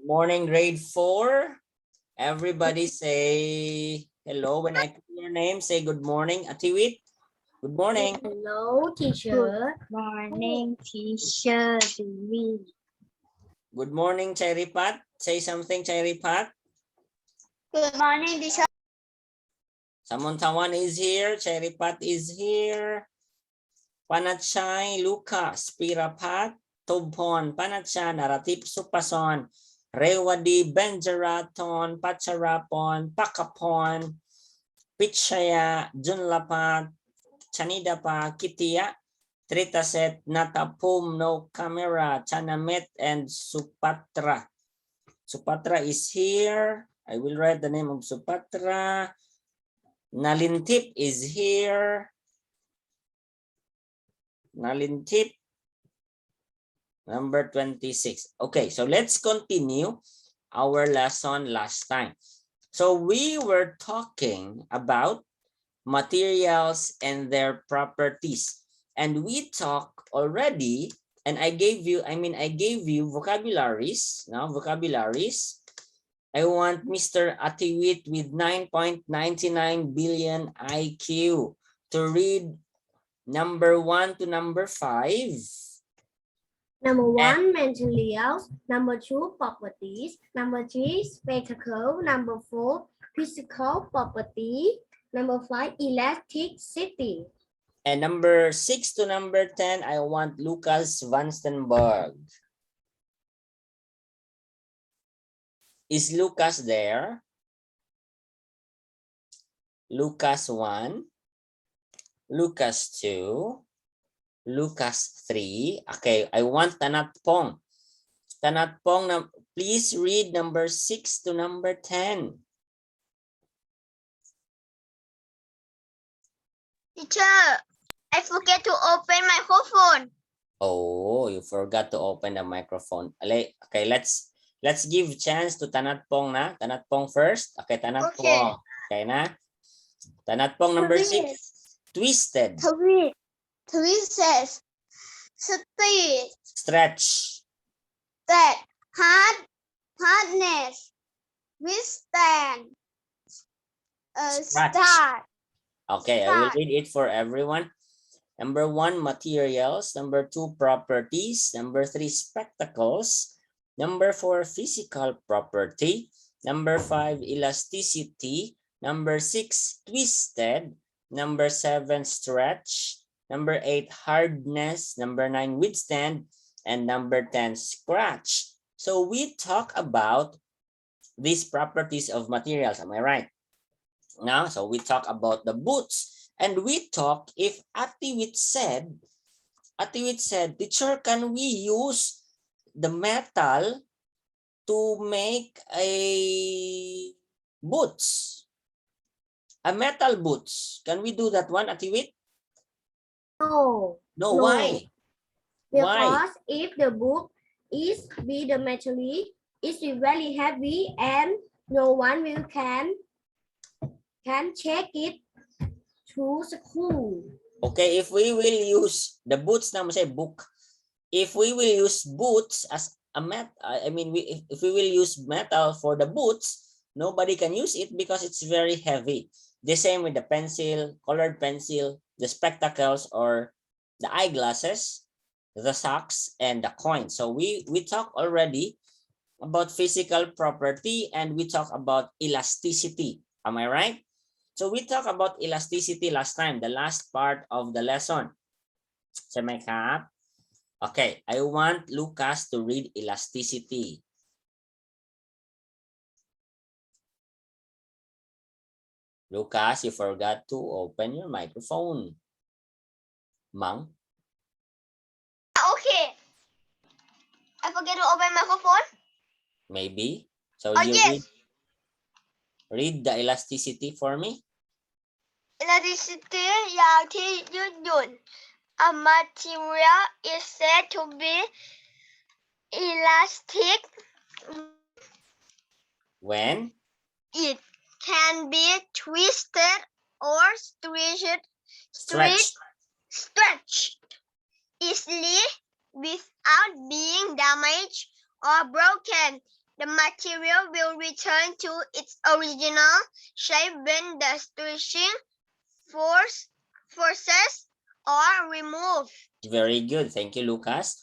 Morning, grade 4. Everybody say hello. When I call your name, say good morning. Atiwit, good morning. Hello, teacher. Morning, teacher. Good morning, Cherrypat. Say something, Cherrypat. Good morning, teacher. Samontawan is here. Cherrypat is here. Panachay, Lucas, Pirapat, Tobhon, Panachan, Naratip Supason, Rewadi, Benjaraton, Pacharapon, Pakapon, Pichaya, Junlapat, Chanidapa, Kitia, Tritaset, Natapum, No Camera, Chanamet, and Supatra. Supatra is here. I will write the name of Supatra. Nalintip is here. Nalintip, number 26. Okay, so let's continue our lesson last time. So we were talking about materials and their properties. And we talked already, and I gave you vocabularies. Now, vocabularies. I want Mr. Atiwit with 9.99 billion IQ to read number 1 to number 5. Number 1, materials. Number 2, properties. Number 3, spectacle. Number 4, physical property. Number 5, elasticity. And number 6 to number 10, I want Lucas Vanstenberg. Is Lucas there? Lucas 1, Lucas 2, Lucas 3. Okay, I want Tanatpong. Tanatpong, please read number 6 to number 10. Teacher, I forget to open my microphone. Oh, you forgot to open the microphone. Okay, let's give chance to Tanatpong na. Tanatpong first. Okay, Tanatpong. Okay na. Tanatpong number 6. Twisted. Twisted. Speed. Stretch. That. Hardness. Withstand. Start. Okay, I will read it for everyone. Number 1, materials. Number 2, properties. Number 3, spectacles. Number 4, physical property. Number 5, elasticity. Number 6, twisted. Number 7, stretch. Number 8, hardness. Number 9, withstand. And number 10, scratch. So we talk about these properties of materials. Am I right? Now, so we talk about the boots. And we talk if Atiwit said, teacher, can we use the metal to make a boots? A metal boots. Can we do that one, Atiwit? No. No, why? Because if the book is with the material, it's very heavy and no one will can check it to school. Okay, if we will use the boots, now say book. If we will use boots as a if we will use metal for the boots, nobody can use it because it's very heavy. The same with the pencil, colored pencil, the spectacles or the eyeglasses, the socks, and the coins. So we talk already about physical property and we talk about elasticity. Am I right? So we talked about elasticity last time, the last part of the lesson. So my cap. Okay, I want Lucas to read elasticity. Lucas, you forgot to open your microphone. Mang? Okay. I forget to open my microphone. Maybe. So yes. read the elasticity for me. Elasticity อย่างที่ยืดหยุ่น A material is said to be elastic When it can be twisted or stretched easily without being damaged or broken. the material will return to its original shape when the stretching forces are removed. Very good. Thank you, Lucas.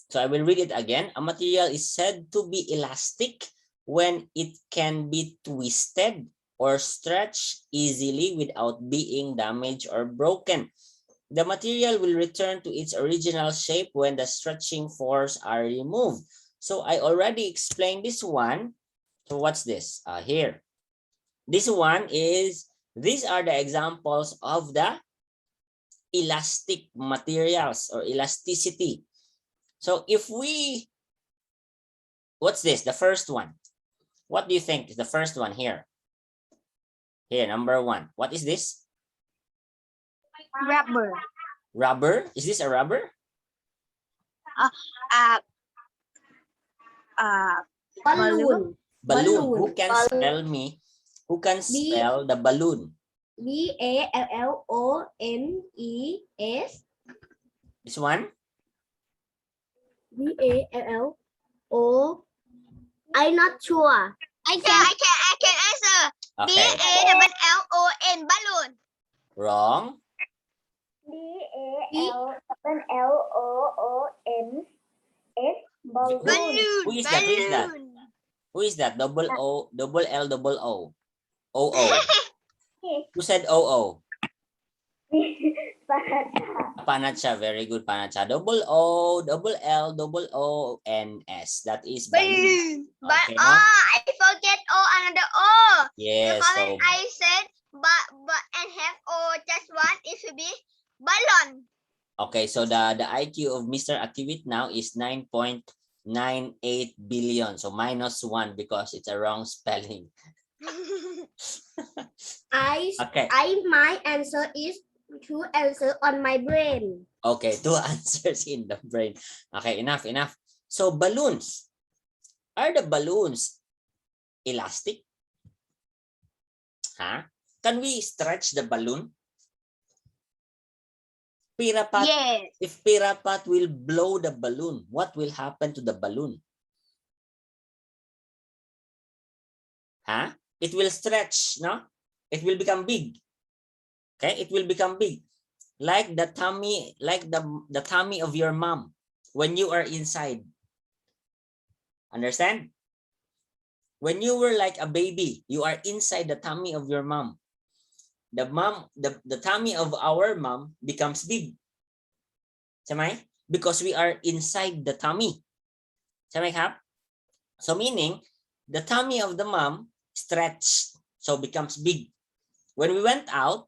So I will read it again. A material is said to be elastic when it can be twisted or stretched easily without being damaged or broken. The material will return to its original shape when the stretching force are removed. So I already explained this one. So what's this? Here. This one is, these are the examples of the elastic materials or elasticity. So if we, what's this? The first one. What do you think is the first one here? Here, number one. What is this? Rubber. Rubber? Is this a rubber? Balloon. Balloon. Who Balloon. can spell me? Who can spell the balloon? BALLONES. This one? BALLO. I'm not sure. I can answer. Okay. BALLON, balloon. Wrong. Balloon. Who is that? Who is that? Who is that? Double O, double L, double O. O. Who said O? Panacha. Very good, Panacha. Double O, double L, double O, and S. That is balloon. But Okay, no? I forget another O. Yes. Because So I said but and have O just one, it should be balloon. okay, so the IQ of Mr. Akivit now is 9.98 billion. So -1 because it's a wrong spelling. Okay. My answer is two answer on my brain. Okay, two answers in the brain. Okay, enough. So balloons. Are the balloons elastic? Huh? Can we stretch the balloon? Pirapat, Yes. if Pirapat will blow the balloon, what will happen to the balloon? Huh? It will stretch, no? It will become big. Okay, it will become big. Like the tummy, like the tummy of your mom when you are inside. Understand? When you were like a baby, you are inside the tummy of your mom. The tummy of our mom becomes big. Samay? Because we are inside the tummy. Samay kap? So meaning, the tummy of the mom stretched, so becomes big. When you went out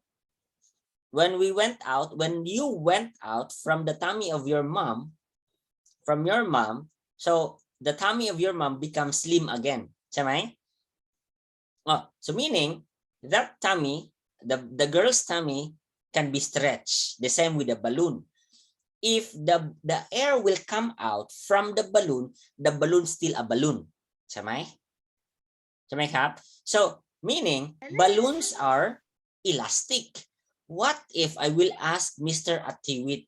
from the tummy of your mom, so the tummy of your mom becomes slim again. Samay? Oh, so meaning that tummy, the girl's tummy can be stretched. The same with the balloon. If the air will come out from the balloon still a balloon. Samay? Samay kap? So meaning balloons are elastic. What if I will ask Mr. Atiwit,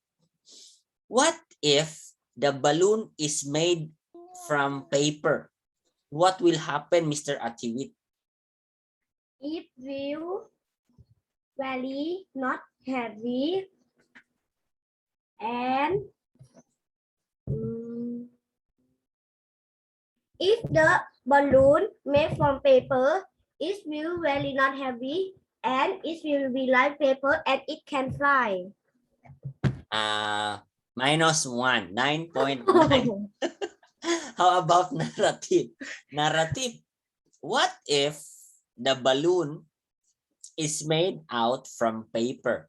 what if the balloon is made from paper? What will happen, Mr. Atiwit? It will very not heavy and if the balloon made from paper, it will very not heavy and it will be like paper and it can fly. -1, 9.9. How about narrative? Narrative. What if the balloon is made from paper?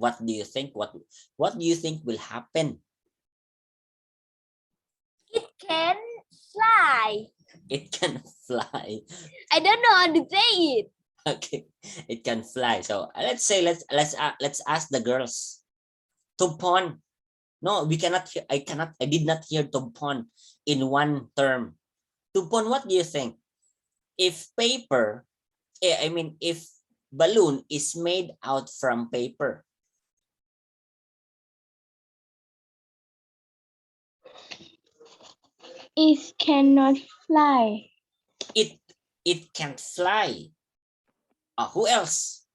What do you think? What do you think will happen? It can fly. It can fly. I don't know how to say it. Okay, it can fly. So let's say let's ask the girls. Tumpon. No, we cannot. I did not hear tumpon in one term. Tumpon, what do you think? If paper, if balloon is made out from paper, It cannot fly. It can't fly. Who else?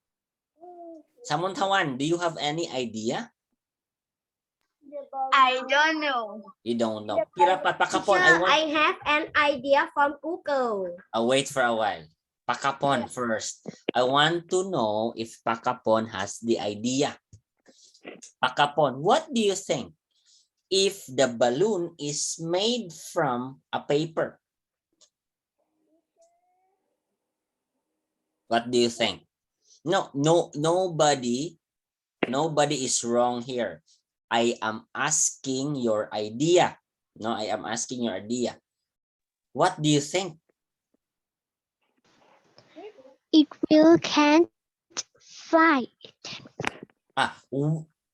Samontawan, do you have any idea? I don't know. You don't know. Pirapat, Pakapon, Teacher, I I have an idea from Google. wait for a while. Pakapon first. I want to know if Pakapon has the idea. Pakapon, what do you think if the balloon is made from a paper? What do you think? Nobody is wrong here. I am asking your idea. No, I am asking your idea. What do you think? It will can't fly.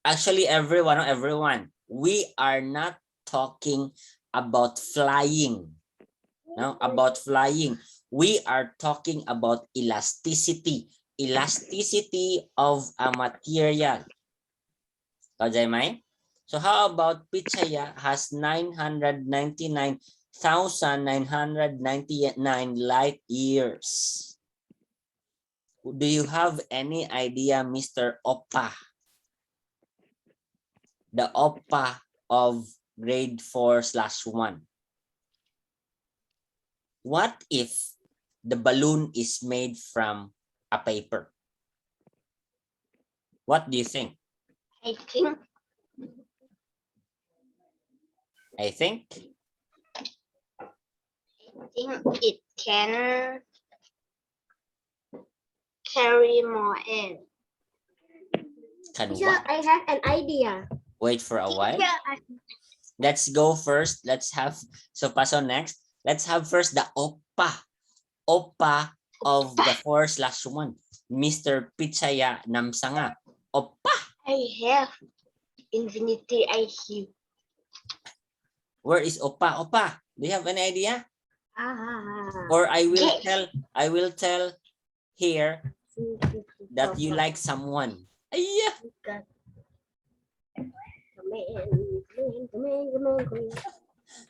Actually, everyone, we are not talking about flying. No, about flying. We are talking about elasticity. Elasticity of a material. So how about Pichaya has 999,999 light years? Do you have any idea, Mr. Oppa? The Oppa of grade 4/1. What if the balloon is made from a paper? What do you think? I think it can carry more air. Can Teacher, what? I have an idea. Wait for a while. Let's go first. Let's have Sopaso next. Let's have first the Oppa. Oppa of the 4/1. Mr. Pichaya Namsanga. Oppa. I have infinity IQ. Where is Oppa? Oppa, do you have any idea? Ah. Or I will Yes. tell here that you like someone. Yeah.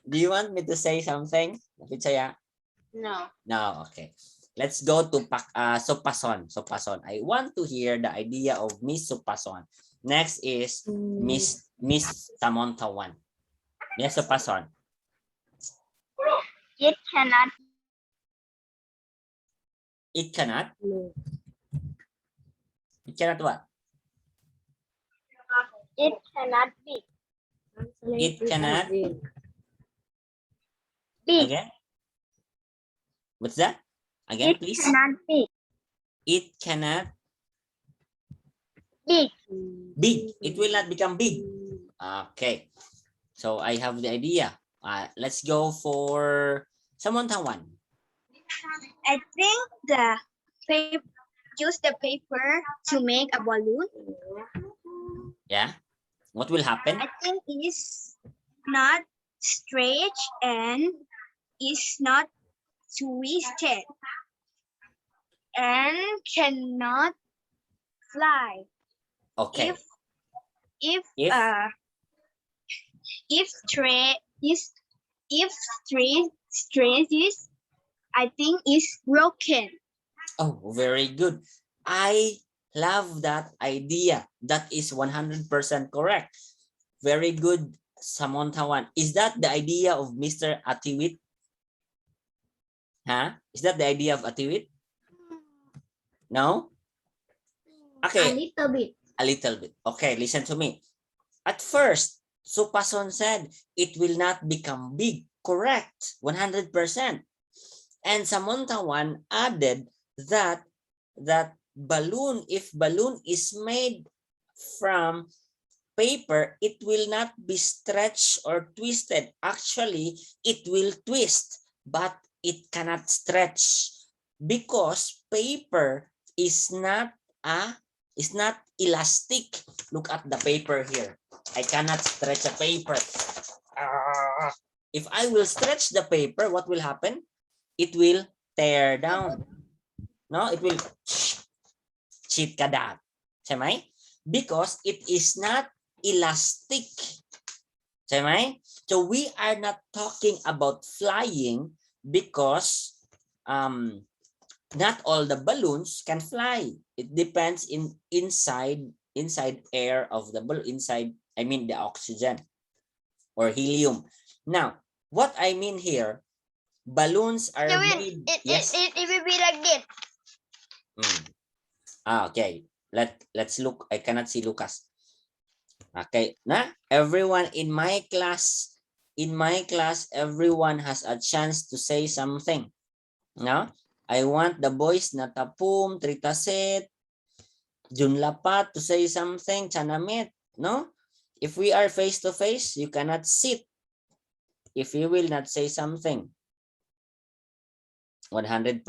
Do you want me to say something, Pichaya? No. No, okay. Let's go to Sopason. I want to hear the idea of Miss Sopason. Next is Miss Samontawan. Yes, Sopason. It cannot. It cannot. It cannot what? It cannot be. It cannot. Big. Again. What's that? Again, It please. cannot be. It cannot. Big. Big. It will not become big. Okay. So I have the idea. Let's go for Samontawan. I think use the paper to make a balloon. Yeah. What will happen? I think it's not stretch and it's not twisted and cannot fly. Okay. If stretches, I think it's broken. Oh, very good. I love that idea. That is 100% correct. Very good, Samontawan. Is that the idea of Mr. Atiwit? Huh? Is that the idea of Atiwit? No? Okay. A little bit. A little bit. Okay, listen to me. At first, Supason said it will not become big. Correct. 100%. And Samontawan added that balloon, if balloon is made from paper, it will not be stretched or twisted. Actually, it will twist, but it cannot stretch because paper is not elastic. Look at the paper here. I cannot stretch a paper. If I will stretch the paper, what will happen? It will tear down. No, it will cheat kadat. Because it is not elastic. ใช่ไหม so we are not talking about flying because not all the balloons can fly. It depends inside air of the balloon, inside, I mean the oxygen or helium. Now, what I mean here, balloons are Kevin, made, it, yes. it will be like this. Okay, let's look. I cannot see Lucas. Okay, na everyone in my class, everyone has a chance to say something. No, I want the boys na Tapum, Tritaset, Junlapat to say something, Chanamit. No, if we are face to face, you cannot sit if you will not say something. 100%.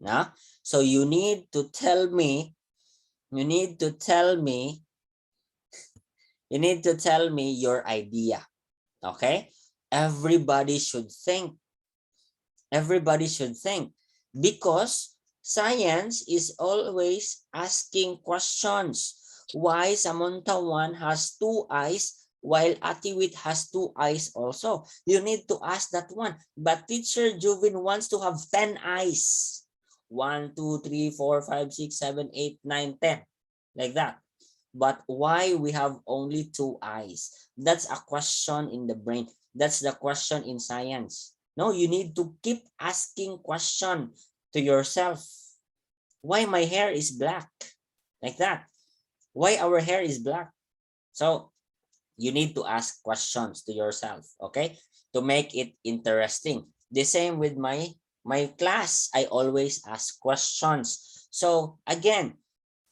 No, so you need to tell me. You need to tell me your idea. Okay, everybody should think. Because science is always asking questions. Why Samantawan has 2 eyes while Atiwit has 2 eyes also? You need to ask that one. But teacher Juvin wants to have 10 eyes. 1, 2, 3, 4, 5, 6, 7, 8, 9, 10. Like that. But why we have only 2 eyes? That's a question in the brain. That's the question in science. No, you need to keep asking question to yourself. Why my hair is black? Like that. Why our hair is black? So you need to ask questions to yourself, okay? To make it interesting. The same with my class. I always ask questions. So again,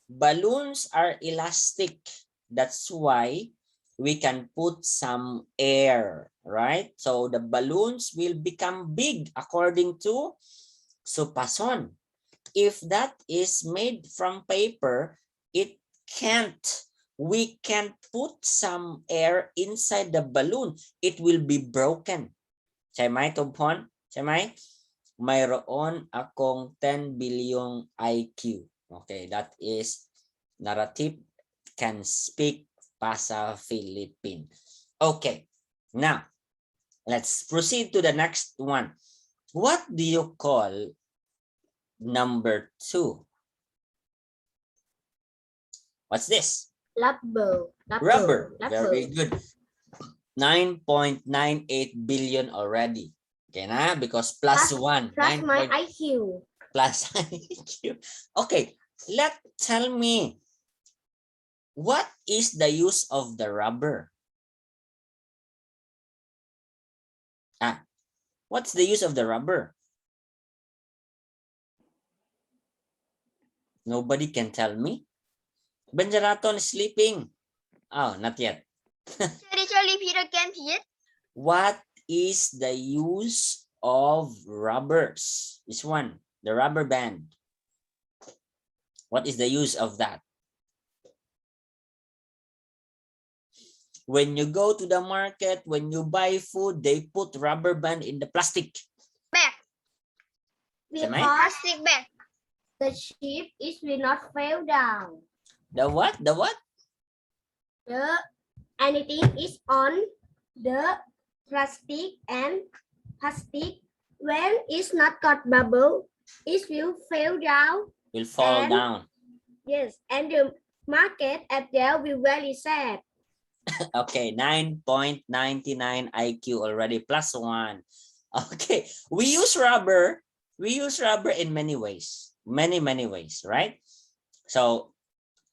balloons are elastic. That's why we can put some air, right? So the balloons will become big according to Supason. If that is made from paper, it can't. We can put some air inside the balloon. It will be broken. ใช่ไหมทุกคนใช่ไหม mayroon akong 10 bilyong IQ. Okay, that is narrative can speak Pasa Philippine. Okay, now let's proceed to the next one. What do you call number 2? What's this? Rubber. Very good. 9.98 billion already. Okay, na? Because plus 1. Plus 9. my IQ. Plus IQ. Okay, tell me, what is the use of the rubber? What's the use of the rubber? Nobody can tell me. Benjaraton is sleeping. Oh, not yet. Sorry, Peter can hear. What is the use of rubbers? This one, the rubber band. What is the use of that? When you go to the market, when you buy food, they put rubber band in the plastic bag. Because Plastic bag. the ship will not fall down. The what? The what? Anything is on the plastic, and plastic, when it's not got bubble, it will fall down. Will fall down. Yes, and the market at there will very sad. Okay, 9.99 IQ already, plus 1. Okay, we use rubber in many ways. Many ways, right? So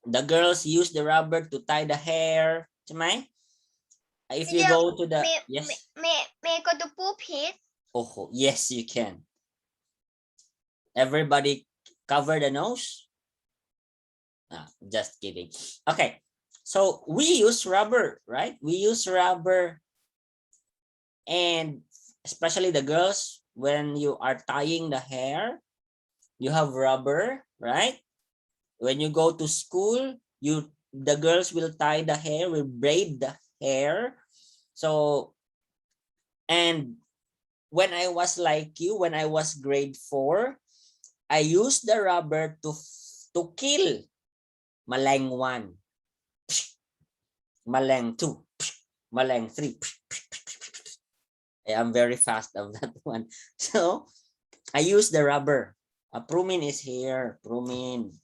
the girls use the rubber to tie the hair. If you go to the May go to pulpit. Oh, yes, you can. Everybody cover the nose. Just kidding. Okay, so we use rubber, right? We use rubber, and especially the girls, when you are tying the hair, you have rubber, right? When you go to school, the girls will tie the hair, will braid the hair. So, and when I was like you, when I was grade 4, I used the rubber to kill Maleng 1, Maleng 2. Maleng 3. I am very fast of that one. So I use the rubber. Prumin is here. Prumin.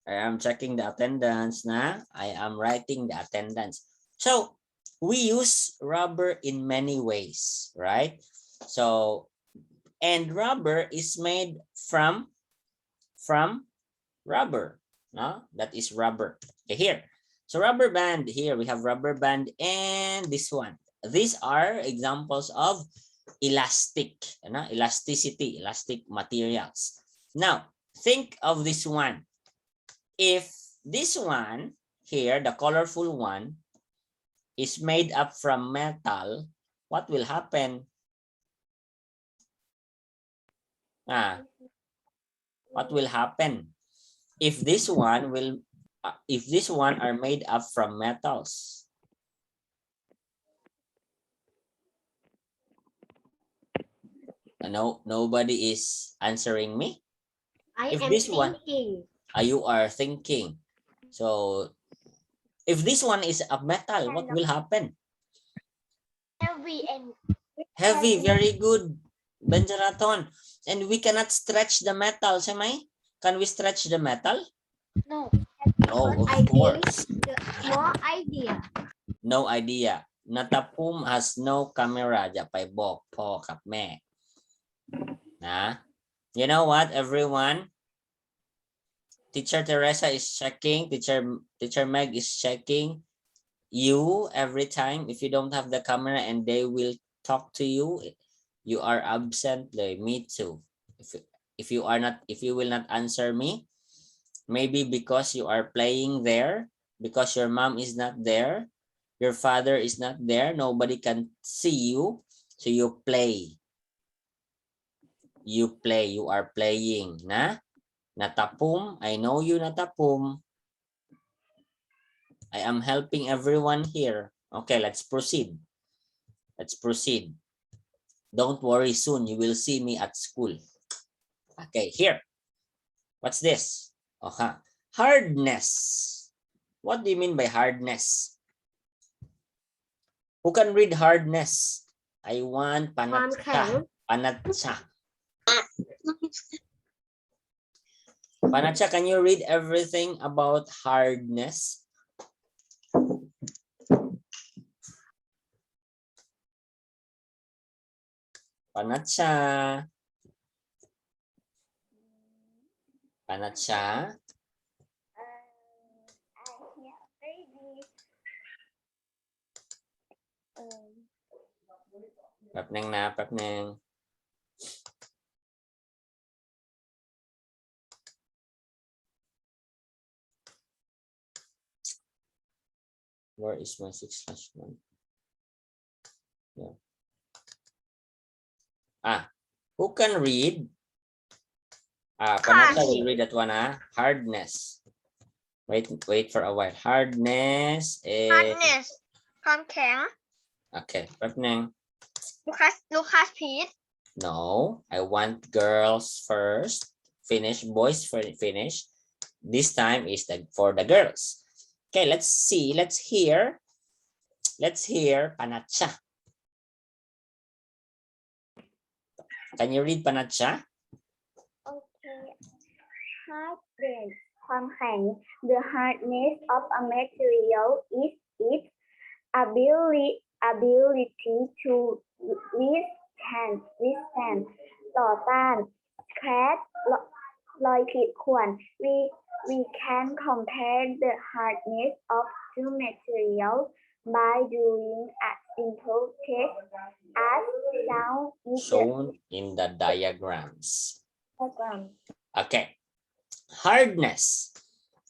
I am checking the attendance na. I am writing the attendance. So we use rubber in many ways, right? So, and rubber is made from rubber, no? That is rubber. Okay, here. So rubber band, here we have rubber band and this one. These are examples of elastic, elasticity, elastic materials. Now, think of this one. If this one here, the colorful one, is made up from metal, what will happen? What will happen if this one are made up from metals? No, nobody is answering me. I If am this one, thinking. you are thinking. So if this one is a metal, what will happen? Heavy and Heavy, very good, Benjaraton. And we cannot stretch the metal, Samay? Can we stretch the metal? no. No, of I course. think no idea. No idea. Natapum has no camera. Japay bok po kap me. You know what, everyone? Teacher Teresa is checking. Teacher Meg is checking you every time. If you don't have the camera and they will talk to you, you are absent. Me too. If you will not answer me, maybe because you are playing there, because your mom is not there, your father is not there, nobody can see you, so you play. You are playing, na? Natapum, I know you, Natapum. I am helping everyone here. Okay, let's proceed. Let's proceed. Don't worry, soon you will see me at school. Okay, here. What's this? Okay. Hardness. What do you mean by hardness? Who can read hardness? I want panatsa. Panatsa. Panatsa, can you read everything about hardness? Panatsa. Panatsa. Papneng na, papneng. Where is my 6/1? Yeah. Who can read? Panatsa will read that one, hardness. Wait for a while. Hardness is... Hardness. ความแข็ง Okay, papneng. Lucas, please. No, I want girls first. Finish, boys finish. This time is for the girls. Okay, let's see. Let's hear Panatsa. Can you read Panatsa? Okay. Hardness. ความแข็ง The hardness of a material is its ability to withstand ต่อต้าน scratch รอยขีดข่วน we can compare the hardness of two materials by doing a simple test as shown in the diagrams. diagram. Okay. Hardness.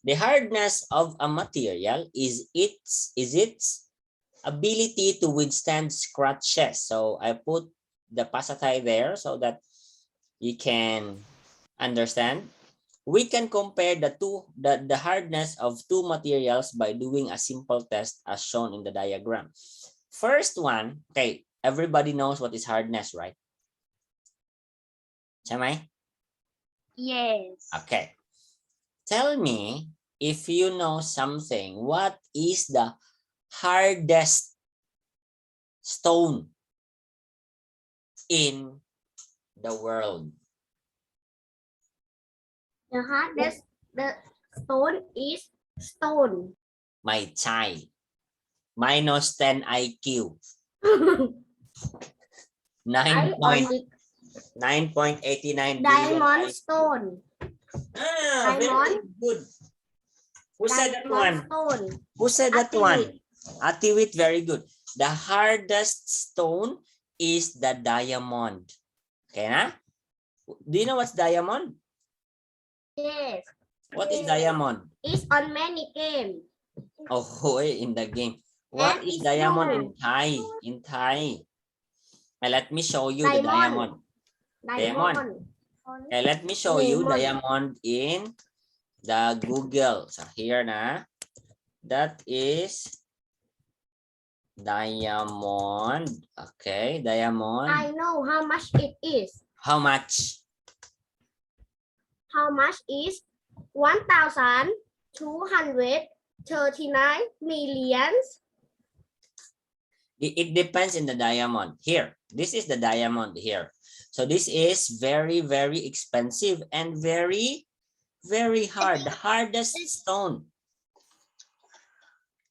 The hardness of a material is its ability to withstand scratches. So I put the pasatay there so that you can understand. We can compare the hardness of two materials by doing a simple test as shown in the diagram. First one, okay, everybody knows what is hardness, right? Chamay? Yes. Okay. Tell me if you know something. What is the hardest stone in the world? The hardest the stone is stone. My child. Minus 10 IQ. 9.89 Diamond billion. stone. Ah, very Diamond. good. Who said that one? Diamond stone. Who said that one? Atiwit, very good. The hardest stone is the diamond. Okay, na? Do you know what's diamond? Yes. What is diamond? It's on many games. Oh, in the game. What And is it's diamond in blue. Thai? In Thai. Let me show you the diamond. Diamond. Okay, let me show you Diamond. diamond in the Google. So here na. That is diamond. Okay, diamond. I know how much it is. How much? How much is 1,239 millions? It depends in the diamond. Here, this is the diamond here. So this is very, very expensive and very, very hard. The hardest stone.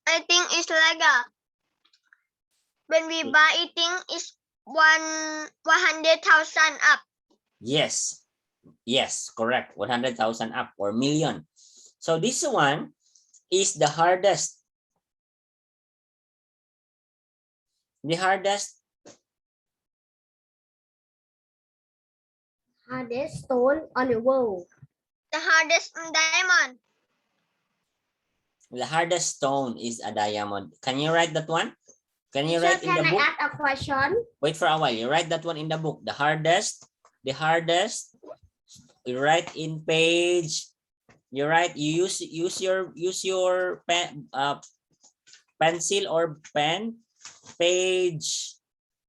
I think it's like when we buy it, it's 100,000 up. Yes. Yes, correct. 100,000 up or million. So this one is the hardest. The hardest. Hardest stone on the world. The hardest diamond. The hardest stone is a diamond. Can you write that one? Can you write in Can the I book? ask a question? Wait for a while. You write that one in the book. The hardest. You write in page. You write. You use your pen, pencil or pen. Page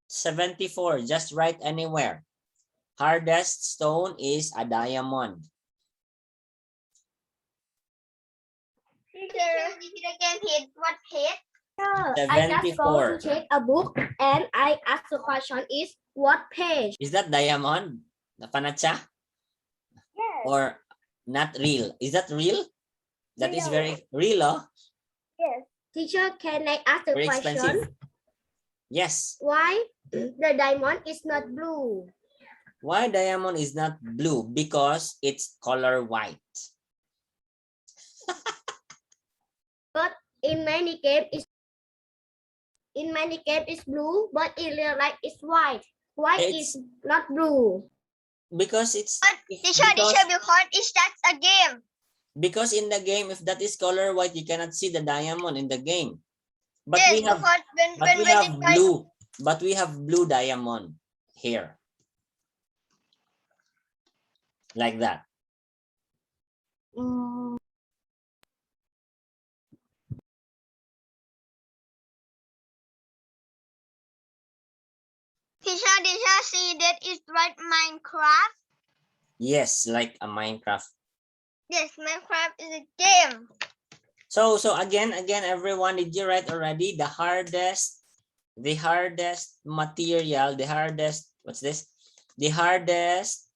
74. Just write anywhere. Hardest stone is a diamond. Teacher, did you again hit what hit? I just go 74. to check a book and I ask the question is what page? Is that diamond? Napanacha? Yes. Or not real? Is that real? That is Real. very real, oh? Yes. Teacher, can I ask the Very question? expensive. Yes. Why the diamond is not blue? Why diamond is not blue? Because it's color white. But in many games it's blue, but in real life it's white. Why It's- is not blue? Because it's Teacher, because it's that's a game. because in the game, if that is color white, you cannot see the diamond in the game. But Yes, we have because when we have blue. But we have blue diamond here. Like that. Mm, Teacher, did you see that it's right Minecraft? Yes, like a Minecraft. Yes, Minecraft is a game. So again, everyone, did you write already the hardest material, the hardest, what's this? The hardest,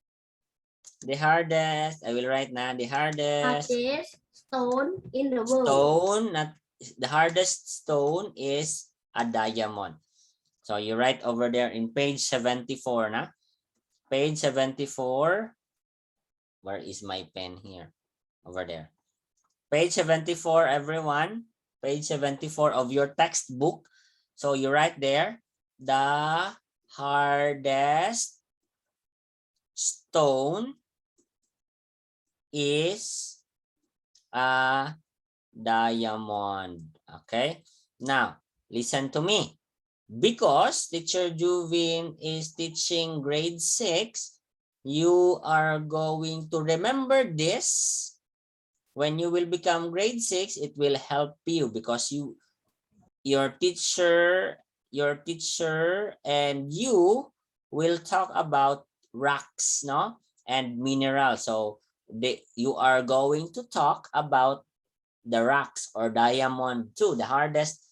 I will write now, the hardest stone in the world. stone, not the hardest stone is a diamond. So you write over there in page 74, na? Page 74. Where is my pen here? Over there. Page 74, everyone. Page 74 of your textbook. So you write there, the hardest stone is a diamond. Okay. Now, listen to me. Because Teacher Juvin is teaching grade 6, you are going to remember this. When you will become grade 6, it will help you because your teacher and you will talk about rocks, no? And minerals. So you are going to talk about the rocks or diamond too, the hardest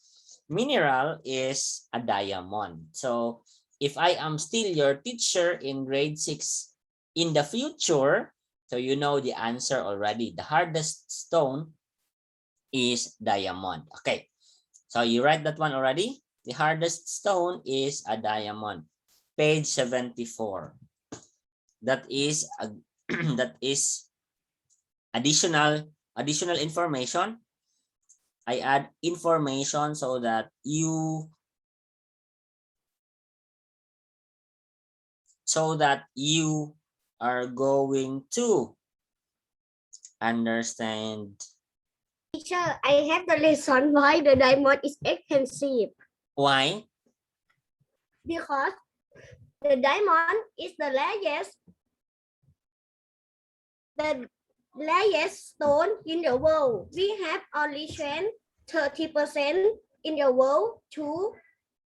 mineral is a diamond. So if I am still your teacher in grade 6 in the future, so you know the answer already. The hardest stone is diamond. Okay, so you write that one already. The hardest stone is a diamond. Page 74. That is a, that is additional information. I add information so that you are going to understand. Teacher, I have the lesson why the diamond is expensive. Why? Because the diamond is the largest stone in the world. We have only 30% in the world to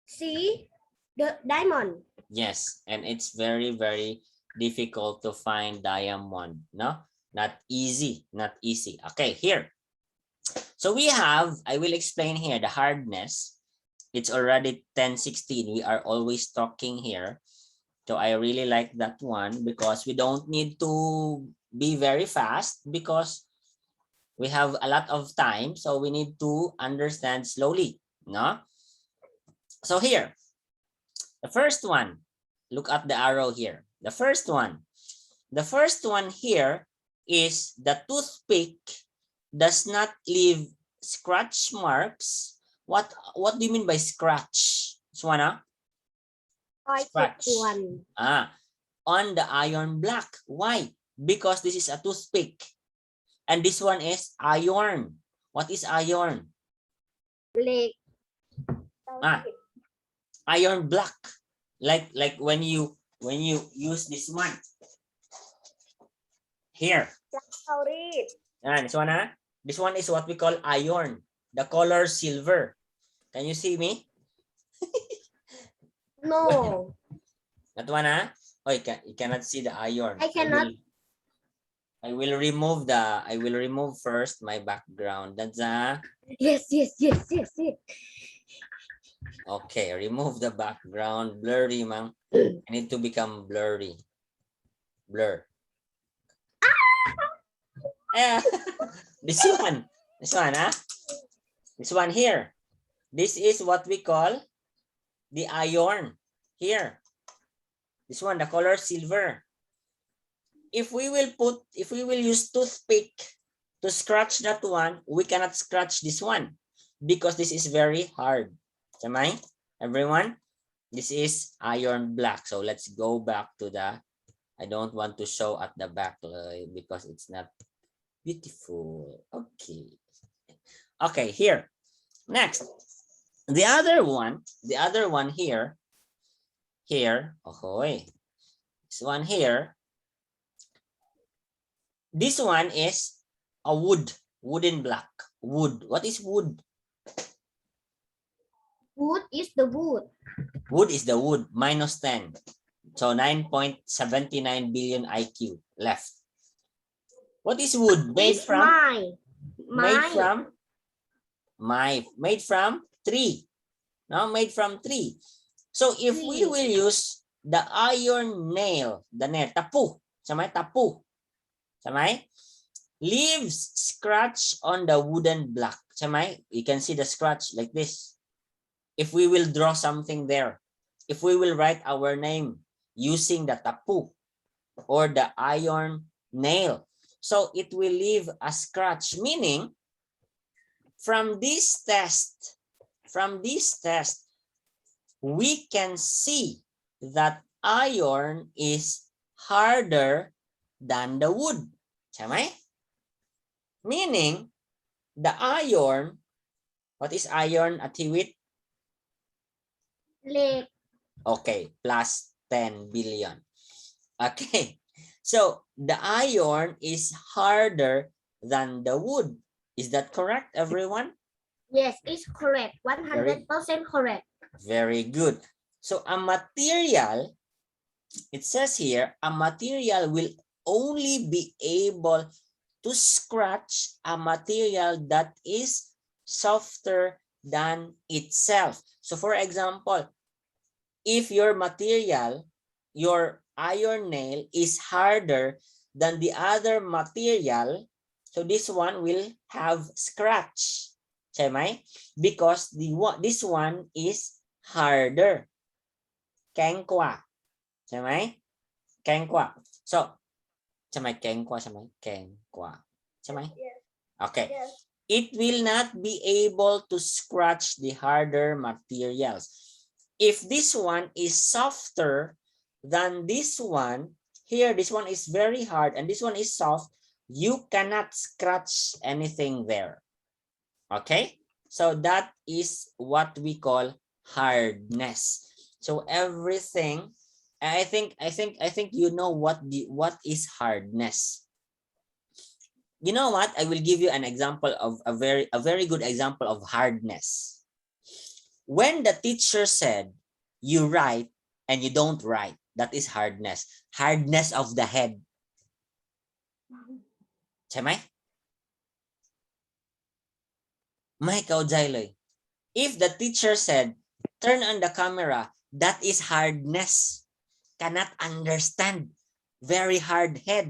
see the diamond. Yes, and it's very, very difficult to find diamond. No, not easy, not easy. Okay, here. So we have, I will explain here the hardness. It's already 10:16. We are always talking here. So I really like that one because we don't need to be very fast because we have a lot of time. So we need to understand slowly. No? So here, the first one, look at the arrow here. The first one here is the toothpick does not leave scratch marks. What do you mean by scratch? Swana? Scratch. On the iron block. Why? Because this is a toothpick. And this one is iron. What is iron? Like Iron block. Like when you use this one. Here. This one, this one is what we call iron. The color silver. Can you see me? no. That one, oh, you cannot see the iron. I cannot. I will remove first my background. That's Yes. okay, remove the background. Blurry, man. I need to become blurry. Blur. Yeah. This one, this one here. This is what we call the iron here. This one, the color silver. If we will use toothpick to scratch that one, we cannot scratch this one because this is very hard. Am I? Everyone? This is iron black. So let's go back to the, I don't want to show at the back because it's not beautiful. Okay. Okay, here. Next. The other one here. Okay. This one here. This one is a wooden block. Wood. What is wood? Wood is the wood. Wood is the wood, minus 10. So 9.79 billion IQ left. What is wood? Made from? Made from tree. No, made from tree. So if we will use the iron nail, the nail, tapu. Samay, tapu. Samay? Leaves scratch on the wooden block. Samay? You can see the scratch like this. If we will draw something there, if we will write our name using the tapu or the iron nail, so it will leave a scratch, meaning from this test, we can see that iron is harder than the wood. Samay? Meaning, the iron, what is iron at Hiwit? Lead. Okay, plus 10 billion. Okay, so the iron is harder than the wood. Is that correct, everyone? Yes, it's correct. 100% correct. Very good. So a material, it says here, a material will only be able to scratch a material that is softer than itself. So for example, if your material, your iron nail is harder than the other material, so this one will have scratch. ใช่ไหม? Because this one is harder. แข็งกว่า ใช่ไหม? แข็งกว่า so ใช่ไหม? แข็งกว่า ใช่ไหม? แข็งกว่า ใช่ไหม? Okay. Yes. It will not be able to scratch the harder materials. If this one is softer than this one, here this one is very hard and this one is soft, you cannot scratch anything there. Okay? So that is what we call hardness. So everything, I think you know what is hardness. You know what? I will give you an example of a very good example of hardness. When the teacher said, you write and you don't write, that is hardness. Hardness of the head. ใช่ไหม? ไม่เข้าใจเลย If the teacher said, turn on the camera, that is hardness. Cannot understand. Very hard head.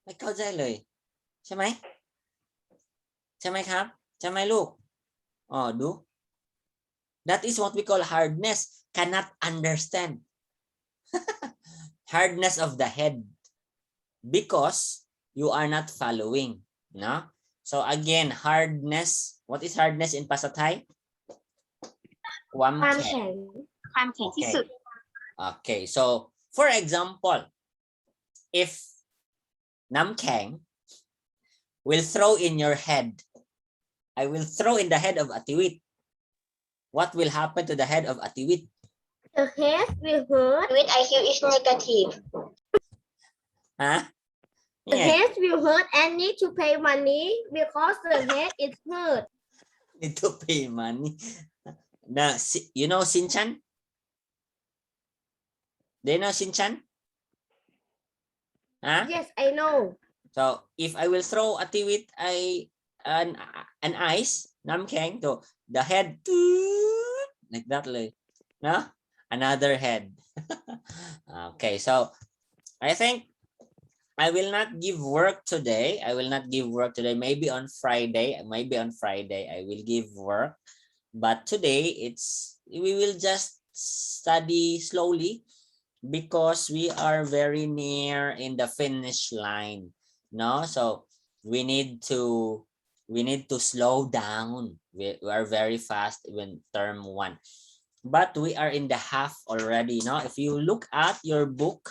ไม่เข้าใจเลย ใช่ไหม? ใช่ไหมครับ? ใช่ไหมลูก? Oh, do? That is what we call hardness. Cannot understand. Hardness of the head. Because you are not following. No? So again, hardness. What is hardness in Pasatay? ความ ความ แข็ง แข็ง ความแข็งที่สุด Okay, so for example, if น้ำแข็ง will throw in your head, I will throw in the head of Atiwit. What will happen to the head of Atiwit? The head will hurt. with IQ is negative Huh? The Yeah, head will hurt and need to pay money because the head is hurt. need to pay money. You know Shinchan? Do you know Shinchan? Huh? Yes, I know. So if I will throw Atiwit an ice, น้ำแข็ง so the head like that เลย no? Another head. Okay, so I think I will not give work today. I will not give work today. Maybe on Friday. I will give work. But today we will just study slowly because we are very near in the finish line. No, so we need to slow down. We are very fast in term 1. But we are in the half already. No, if you look at your book,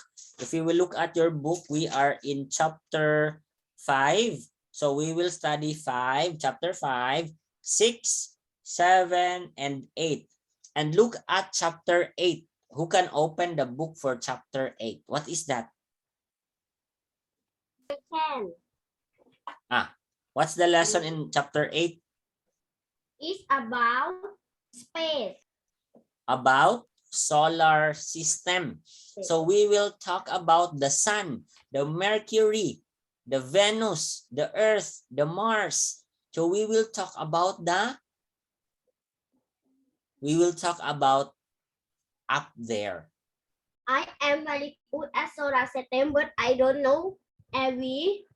we are in chapter 5. So we will study chapter 5, 6, 7, and 8. And look at chapter 8. Who can open the book for chapter 8? What is that? Can. What's the lesson in chapter 8? It's about space. About solar system. So we will talk about the sun, the Mercury, the Venus, the Earth, the Mars. So we will talk about up there. I am very good at solar system, but I don't know every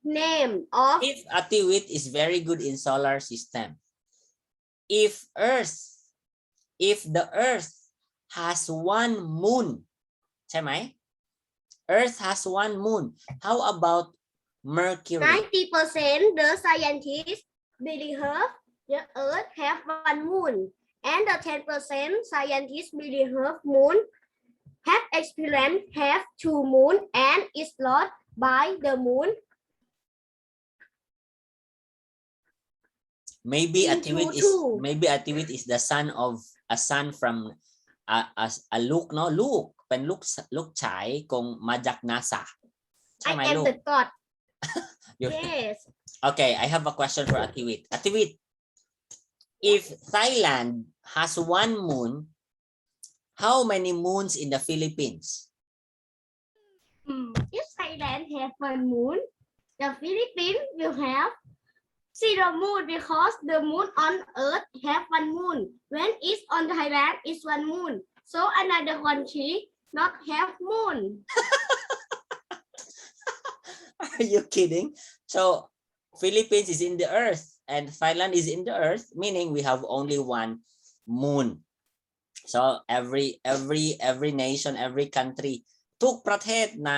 name of. If Atiwit is very good in solar system, if the Earth has one moon, ใช่ไหม? Earth has one moon. How about Mercury? 90% the scientists believe the Earth have one moon, and the 10% scientists believe moon have experience have 2 moon and is lost by the moon. Maybe into Atiwit is the son of a son from a Luke, no? Luke เป็นลูกชายของมาจาก NASA ใช่ไหม I am ลูก? the god. You're- Yes. Okay, I have a question for Atiwit. Atiwit, if Thailand has one moon, how many moons in the Philippines? If Thailand have one moon, the Philippines will have see the moon because the moon on Earth have one moon. When it's on Thailand, it's one moon. So another country not have moon. Are you kidding? So Philippines is in the earth and Thailand is in the earth, meaning we have only one moon. So every nation, every country ทุกประเทศใน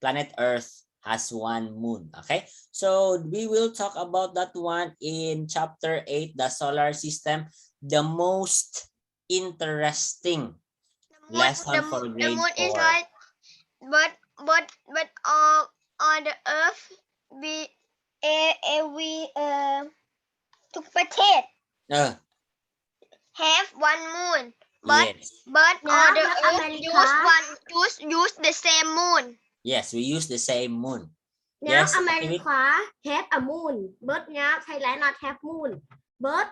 planet Earth has one moon. Okay, so we will talk about that one in chapter 8, the solar system, the most interesting lesson for The grade moon is 4. like, but on the earth, weทุกประเทศ have one moon, but Yes, but on the Yeah, earth use the same moon. yes, we use the same moon. Now Yes, America have a moon, but now Thailand not have moon. But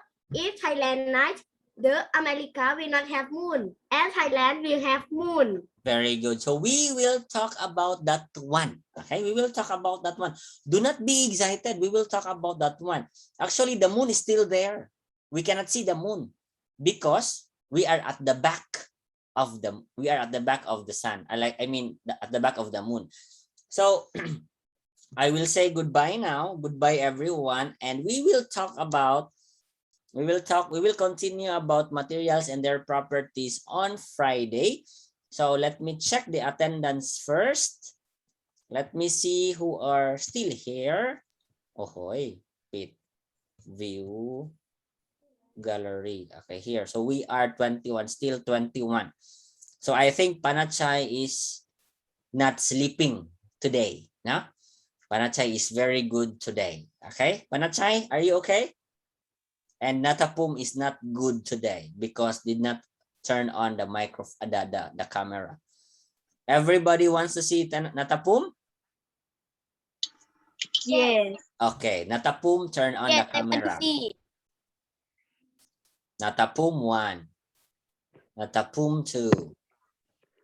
if Thailand night, the America will not have moon, and Thailand will have moon. Very good. So we will talk about that one. Okay, we will talk about that one. Do not be excited. We will talk about that one. Actually, the moon is still there. We cannot see the moon because we are at the back of the sun. At the back of the moon. So I will say goodbye now. Goodbye, everyone, and we will continue about materials and their properties on Friday. So let me check the attendance first. Let me see who are still here. Ohoy, pit view gallery. Okay, here. So we are 21, still 21. So I think Panachay is not sleeping today. No? Panachay is very good today. Okay, Panachay, are you okay? And Natapum is not good today because did not turn on the the camera. Everybody wants to see Natapum? Yes. Okay, Natapum, turn on the camera. Natapum 1. Natapum 2.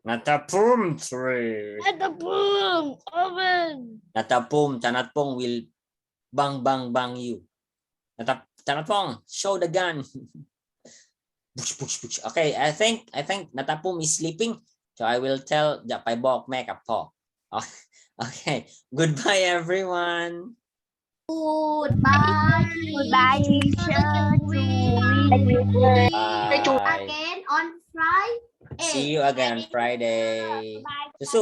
Natapum 3. Boom, oven. Natapum, Tanatpong will bang you. Tanatpong, show the gun. Push. Okay, I think Natapum is sleeping. So I will tell อย่าไปบอกแม่กับพ่อ Okay, goodbye everyone. Goodbye. Goodbye, teacher. Bye. Again on Friday. See you again on Friday. Susu.